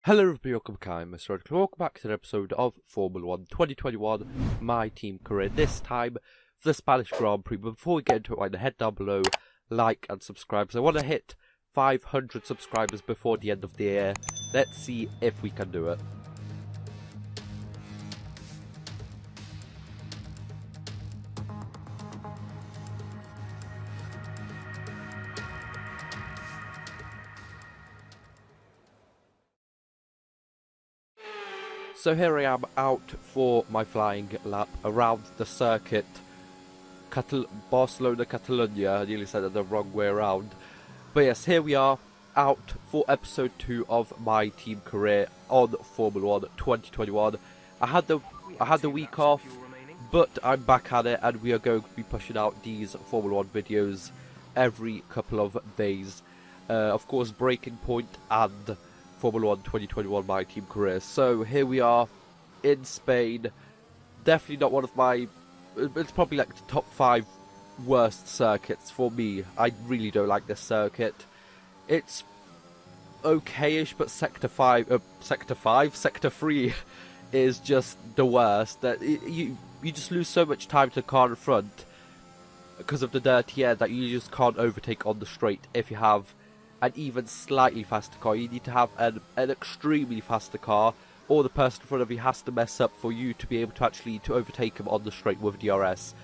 Hello everybody, welcome back. I'm MrRedClaw. Welcome back to an episode of Formula 1 2021, my team career. This time for the Spanish Grand Prix. But before we get into it, head down below, like and subscribe. So I want to hit 500 subscribers before the end of the year. Let's see if we can do it. So here I am out for my flying lap around the circuit, Barcelona-Catalunya. I nearly said it the wrong way around. But yes, here we are out for episode 2 of my team career on Formula 1 2021. I had the week off, but I'm back at it, and we are going to be pushing out these Formula 1 videos every couple of days. Of course, Breaking Point and Formula 1 2021 my team career. So here we are in Spain. Definitely not one of my, it's probably like the top 5 worst circuits for me. I really don't like this circuit. It's okay-ish, but Sector 3 is just the worst. That you just lose so much time to the car in front because of the dirty air that you just can't overtake on the straight if you have an even slightly faster car. You need to have an extremely faster car, or the person in front of you has to mess up for you to be able to actually overtake him on the straight with DRS.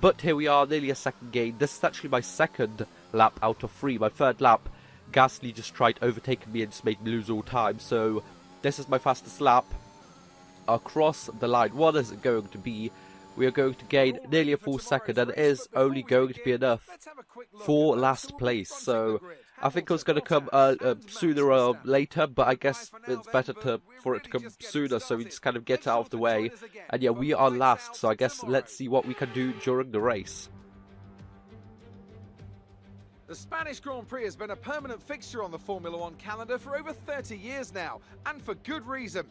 But here we are, nearly a second gain. This is actually my second lap out of 3. My third lap, Gasly just tried overtaking me and just made me lose all time. So this is my fastest lap across the line. What is it going to be? We are going to gain nearly a full second, and it is only going to be enough for last place. So I think it was going to come sooner or later, but I guess it's better for it to come sooner, so we just kind of get out of the way. And yeah, we are last, so I guess let's see what we can do during the race. The Spanish Grand Prix has been a permanent fixture on the Formula 1 calendar for over 30 years now, and for good reason.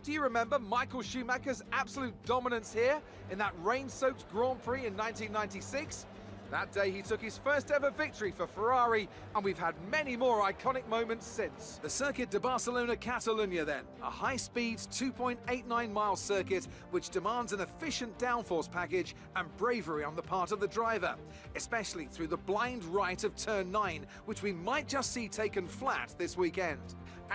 Do you remember Michael Schumacher's absolute dominance here in that rain-soaked Grand Prix in 1996? That day he took his first ever victory for Ferrari, and we've had many more iconic moments since. The circuit de Barcelona-Catalunya then, a high-speed 2.89-mile circuit which demands an efficient downforce package and bravery on the part of the driver, especially through the blind right of turn 9, which we might just see taken flat this weekend.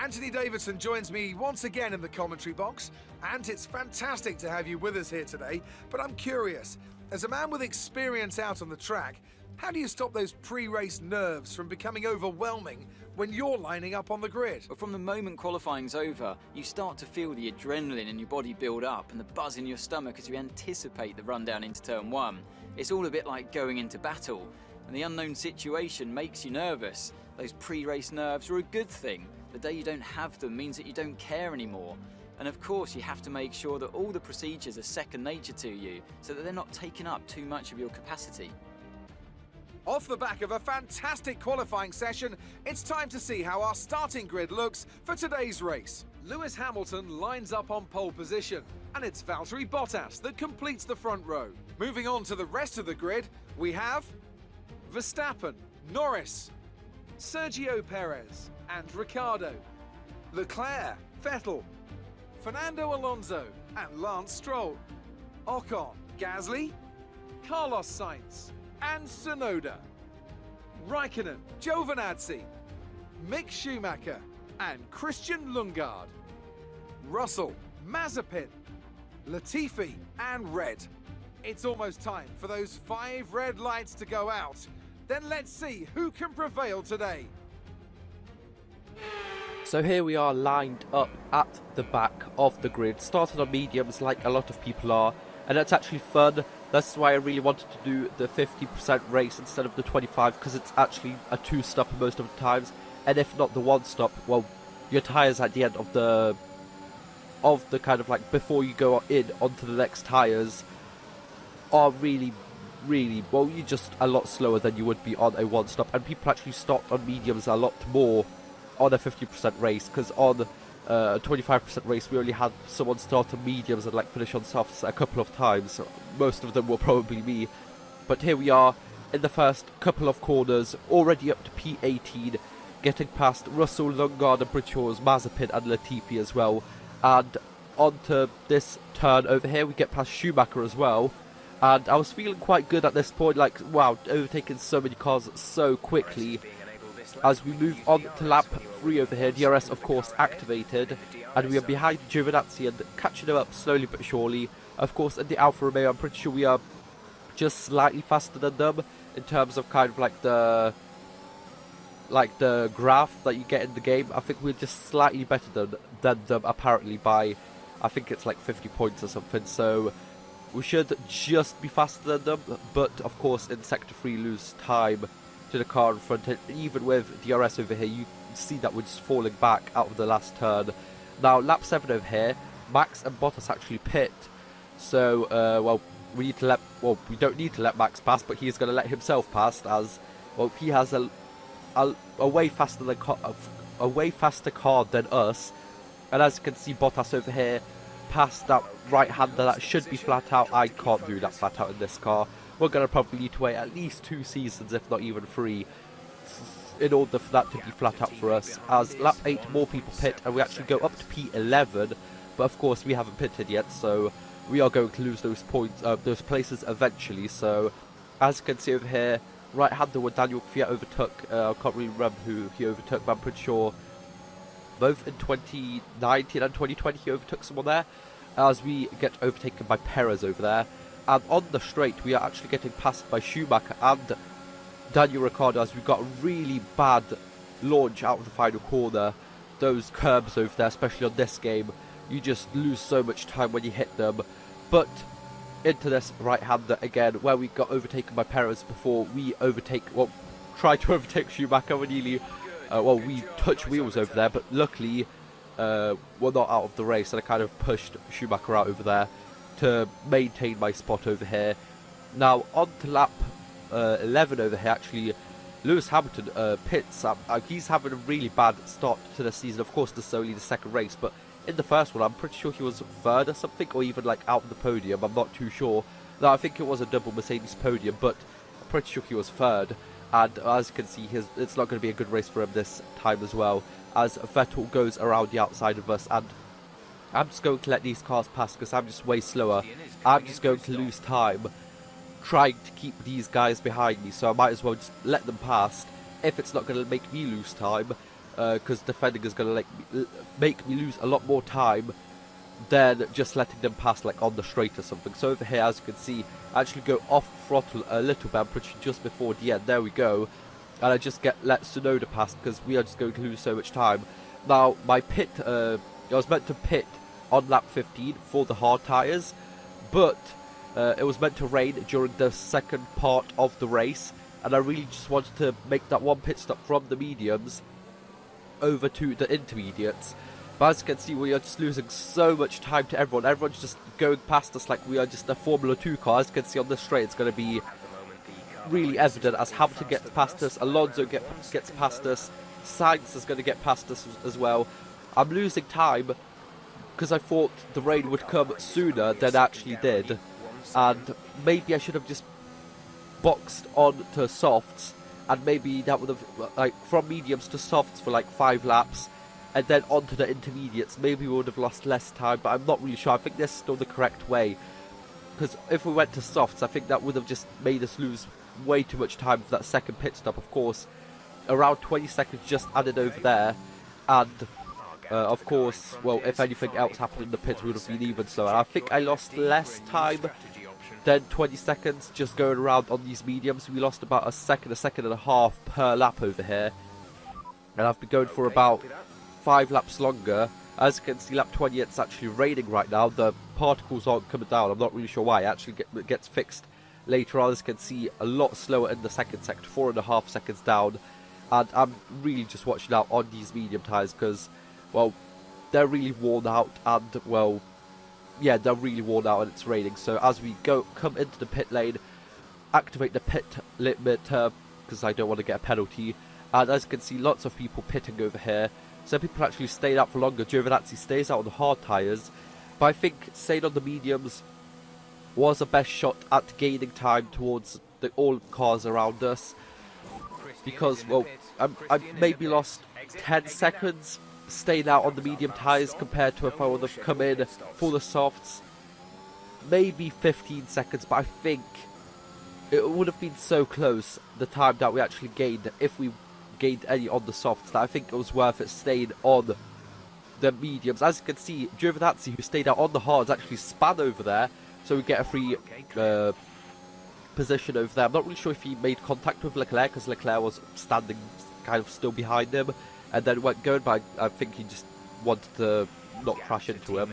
Anthony Davidson joins me once again in the commentary box, and it's fantastic to have you with us here today, but I'm curious, as a man with experience out on the track, how do you stop those pre-race nerves from becoming overwhelming when you're lining up on the grid? But from the moment qualifying's over, you start to feel the adrenaline in your body build up and the buzz in your stomach as you anticipate the run down into turn 1. It's all a bit like going into battle, and the unknown situation makes you nervous. Those pre-race nerves are a good thing. The day you don't have them means that you don't care anymore. And of course, you have to make sure that all the procedures are second nature to you, so that they're not taking up too much of your capacity. Off the back of a fantastic qualifying session, it's time to see how our starting grid looks for today's race. Lewis Hamilton lines up on pole position, and it's Valtteri Bottas that completes the front row. Moving on to the rest of the grid, we have Verstappen, Norris, Sergio Perez and Ricciardo, Leclerc, Vettel, Fernando Alonso and Lance Stroll, Ocon, Gasly, Carlos Sainz and Tsunoda, Raikkonen, Giovinazzi, Mick Schumacher and Christian Lundgaard, Russell, Mazepin, Latifi and Red. It's almost time for those 5 red lights to go out. Then let's see who can prevail today. So here we are lined up at the back of the grid, started on mediums like a lot of people are, and that's actually fun. That's why I really wanted to do the 50% race instead of the 25, because it's actually a 2-stop most of the times, and if not the 1-stop, well, your tyres at the end of the kind of like before you go in onto the next tyres are really, well, you're just a lot slower than you would be on a 1-stop, and people actually start on mediums a lot more on a 50% race, because on a 25% race we only had someone start on mediums and like finish on softs a couple of times. So most of them were probably me, but here we are in the first couple of corners, already up to P18. getting past Russell, Lundgaard and Bridgehorse, Mazepin and Latifi as well. And onto this turn over here, we get past Schumacher as well. And I was feeling quite good at this point, like, wow, overtaking so many cars so quickly. As we move on to lap 3 over here, DRS of course activated, and we are behind Giovinazzi and catching them up slowly but surely. Of course, in the Alfa Romeo, I'm pretty sure we are just slightly faster than them in terms of kind of like the graph that you get in the game. I think we're just slightly better than them apparently by, I think it's like 50 points or something, so we should just be faster than them. But of course in Sector 3 lose time to the car in front, and even with DRS over here you can see that we're just falling back out of the last turn. Now lap 7 over here, Max and Bottas actually pit, so well, we don't need to let Max pass, but he's going to let himself pass, as well he has a way faster car than us. And as you can see, Bottas over here past that right-hander that should be flat out. I can't do that flat out in this car. We're going to probably need to wait at least 2 seasons, if not even 3, in order for that to be flat out for us. As lap 8 more people pit, and we actually go up to P11, but of course we haven't pitted yet, so we are going to lose those points, those places eventually. So as you can see over here, right-hander where Daniel Kvyat overtook, I can't really remember who he overtook, but I'm pretty sure both in 2019 and 2020 he overtook someone there, as we get overtaken by Perez over there. And on the straight we are actually getting passed by Schumacher and Daniel Ricciardo, as we got a really bad launch out of the final corner. Those curbs over there, especially on this game, you just lose so much time when you hit them. But into this right-hander again, where we got overtaken by Perez before we tried to overtake Schumacher. We nearly, we touched wheels over there, but luckily we're not out of the race, and I kind of pushed Schumacher out over there to maintain my spot over here. Now on to lap 11 over here, actually Lewis Hamilton pits. He's having a really bad start to the season. Of course this is only the second race, but in the first one I'm pretty sure he was third or something, or even like out of the podium, I'm not too sure. Now I think it was a double Mercedes podium, but I'm pretty sure he was third. And as you can see, it's not going to be a good race for him this time as well, as Vettel goes around the outside of us, and I'm just going to let these cars pass because I'm just way slower. I'm just going to lose time trying to keep these guys behind me, so I might as well just let them pass if it's not going to make me lose time, because defending is going to make me lose a lot more time than just letting them pass like on the straight or something. So over here, as you can see, I actually go off throttle a little bit, I'm pretty sure just before the end. There we go. And I just let Tsunoda pass because we are just going to lose so much time. Now my pit, I was meant to pit on lap 15 for the hard tyres, but it was meant to rain during the second part of the race, and I really just wanted to make that one pit stop from the mediums over to the intermediates. But as you can see, we are just losing so much time to everyone. Everyone's just going past us like we are just a Formula 2 car. As you can see on this straight, it's going to be really evident as Hamilton gets past us, Alonso gets past us, Sainz is going to get past us as well. I'm losing time because I thought the rain would come sooner than it actually did, and maybe I should have just boxed on to softs, and maybe that would have, like, from mediums to softs for like 5 laps, and then onto the intermediates. Maybe we would have lost less time, but I'm not really sure. I think this is still the correct way, because if we went to softs, I think that would have just made us lose way too much time for that second pit stop. Of course, around 20 seconds just added over there, and of course, well, if anything else happened in the pits, we would have been even slower. I think I lost less time than 20 seconds just going around on these mediums. We lost about a second and a half per lap over here, and I've been going for about 5 laps longer. As you can see, lap 20, it's actually raining right now. The particles aren't coming down. I'm not really sure why. It actually gets fixed later on. As you can see, a lot slower in the second sector, 4.5 seconds down. And I'm really just watching out on these medium tyres because, well, they're really worn out, and, well, yeah, they're really worn out and it's raining. So as we come into the pit lane, activate the pit limiter because I don't want to get a penalty. And as you can see, lots of people pitting over here. Some people actually stayed out for longer. Giovinazzi stays out on the hard tyres, but I think staying on the mediums was the best shot at gaining time towards all cars around us. because, well, I maybe lost 10 seconds staying out on the medium tyres compared to if I would have come in for the softs. Maybe 15 seconds, but I think it would have been so close, the time that we actually gained, if we gained any on the softs, that I think it was worth it staying on the mediums. As you can see, Giovinazzi, who stayed out on the hards, actually span over there, so we get a free position over there. I'm not really sure if he made contact with Leclerc, because Leclerc was standing kind of still behind him, and then went going, but I think he just wanted to not crash into him.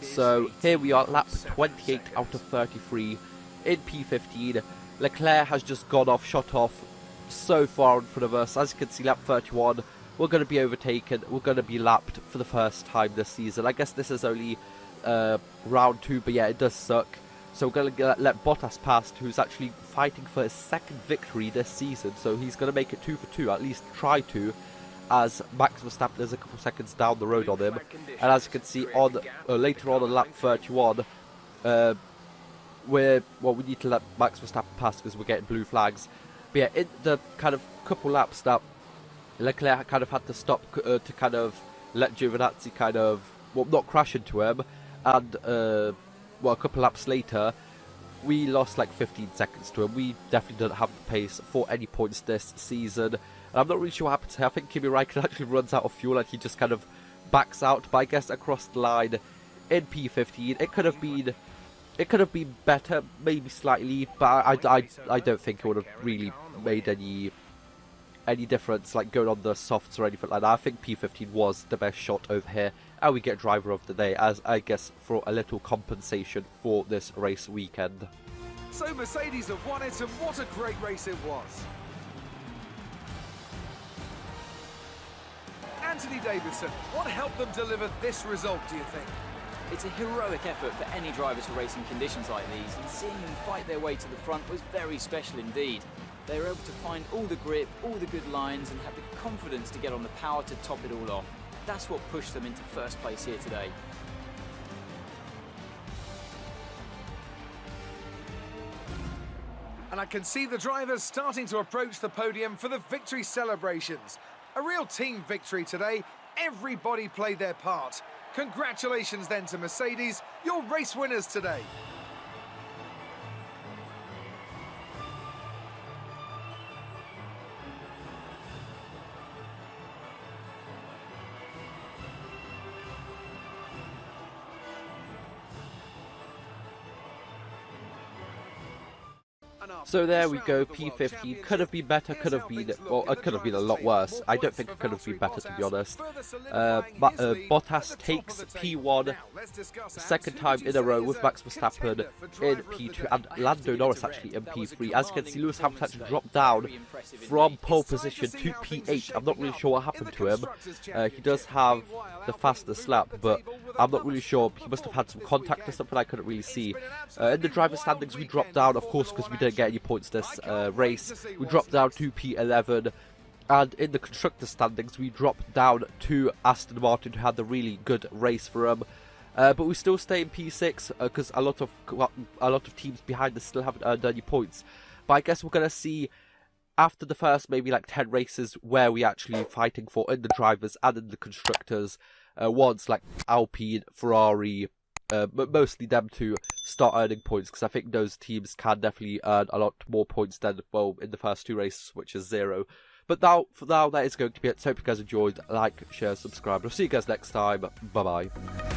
So here we are, lap 28 out of 33 in P15. Leclerc has just gone off, shot off so far in front of us. As you can see, lap 31, we're going to be overtaken, we're going to be lapped for the first time this season. I guess this is only round 2, but yeah, it does suck. So we're going to let Bottas past, who's actually fighting for his second victory this season. So he's going to make it 2 for 2, at least try to, as Max Verstappen is a couple seconds down the road on him. And as you can see, on later on lap 31, we need to let Max Verstappen pass because we're getting blue flags. But yeah, in the kind of couple laps that Leclerc kind of had to stop to kind of let Giovinazzi kind of, well, not crash into him, and well, a couple laps later, we lost like 15 seconds to him. We definitely don't have the pace for any points this season. And I'm not really sure what happens here. I think Kimi Räikkönen actually runs out of fuel and he just kind of backs out. But I guess across the line in P15, it could have been better, maybe slightly, but I don't think it would have really made any difference, like going on the softs or anything like that. I think P15 was the best shot over here, and we get driver of the day, as I guess for a little compensation for this race weekend. So Mercedes have won it, and what a great race it was. Anthony Davidson, what helped them deliver this result, do you think? It's a heroic effort for any driver to race in conditions like these, and seeing them fight their way to the front was very special indeed. They were able to find all the grip, all the good lines, and have the confidence to get on the power to top it all off. That's what pushed them into first place here today. And I can see the drivers starting to approach the podium for the victory celebrations. A real team victory today. Everybody played their part. Congratulations then to Mercedes, your race winners today. So there we go, P15 could have been better, could have been, well, it could have been a lot worse. I don't think it could have been better, to be honest. Bottas takes P1, second time in a row with Max Verstappen in P2, and Lando Norris actually in P3. As you can see, Lewis Hamilton actually dropped down from pole position to P8. I'm not really sure what happened to him. He does have the fastest lap, but I'm not really sure. He must have had some contact or something I couldn't really see. In the driver's standings, we dropped down, of course, because we didn't get any points this race. We dropped down to P11, and in the constructor standings we dropped down to Aston Martin, who had a really good race for them, but we still stay in P6 because a lot of teams behind us still haven't earned any points. But I guess we're gonna see after the first maybe like 10 races where we actually fighting for in the drivers and in the constructors, once like Alpine, Ferrari, but mostly them to start earning points, because I think those teams can definitely earn a lot more points than, well, in the first 2 races, which is 0. But now, for now, that is going to be it. So hope you guys enjoyed. Like, share, subscribe. I'll see you guys next time. Bye bye.